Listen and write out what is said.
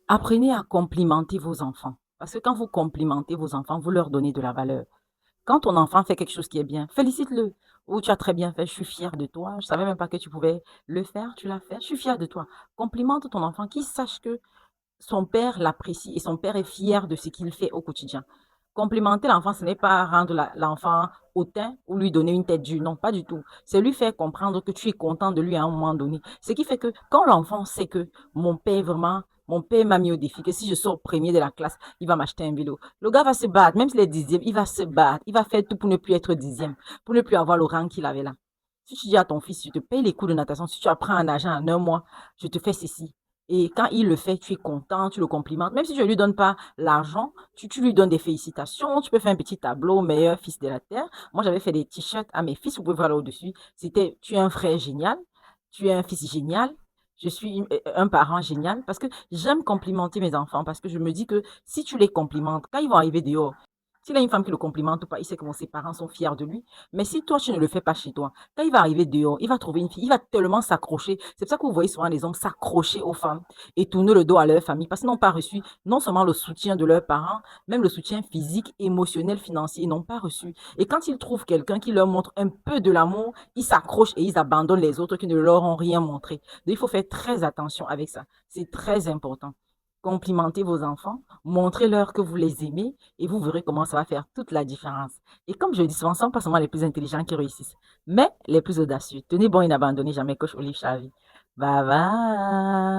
Apprenez à complimenter vos enfants. Parce que quand vous complimentez vos enfants, vous leur donnez de la valeur. Quand ton enfant fait quelque chose qui est bien, félicite-le. Ou tu as très bien fait, je suis fière de toi. Je savais même pas que tu pouvais le faire, tu l'as fait, je suis fière de toi. Complimente ton enfant, qu'il sache que son père l'apprécie et son père est fier de ce qu'il fait au quotidien. Complimenter l'enfant, ce n'est pas rendre l'enfant hautain ou lui donner une tête dure. Non, pas du tout. C'est lui faire comprendre que tu es content de lui à un moment donné. Ce qui fait que quand l'enfant sait que mon père vraiment, mon père m'a mis au défi, que si je sors premier de la classe, il va m'acheter un vélo. Le gars va se battre, même s'il est dixième, il va se battre. Il va faire tout pour ne plus être dixième, pour ne plus avoir le rang qu'il avait là. Si tu dis à ton fils, je te paye les cours de natation, si tu apprends un agent en un mois, je te fais ceci. Et quand il le fait, tu es content, tu le complimentes. Même si tu ne lui donnes pas l'argent, tu lui donnes des félicitations. Tu peux faire un petit tableau, meilleur fils de la terre. Moi, j'avais fait des t-shirts à mes fils, vous pouvez voir là au-dessus. C'était, tu es un frère génial, tu es un fils génial, je suis un parent génial. Parce que j'aime complimenter mes enfants, parce que je me dis que si tu les complimentes, quand ils vont arriver dehors, s'il a une femme qui le complimente ou pas, il sait que ses parents sont fiers de lui. Mais si toi, tu ne le fais pas chez toi, quand il va arriver dehors, il va trouver une fille, il va tellement s'accrocher. C'est pour ça que vous voyez souvent les hommes s'accrocher aux femmes et tourner le dos à leur famille parce qu'ils n'ont pas reçu non seulement le soutien de leurs parents, même le soutien physique, émotionnel, financier, ils n'ont pas reçu. Et quand ils trouvent quelqu'un qui leur montre un peu de l'amour, ils s'accrochent et ils abandonnent les autres qui ne leur ont rien montré. Donc, il faut faire très attention avec ça. C'est très important. Complimentez vos enfants, montrez-leur que vous les aimez et vous verrez comment ça va faire toute la différence. Et comme je le dis souvent, ce ne sont pas seulement les plus intelligents qui réussissent, mais les plus audacieux. Tenez bon et n'abandonnez jamais, coach Olive Chavi. Bye bye.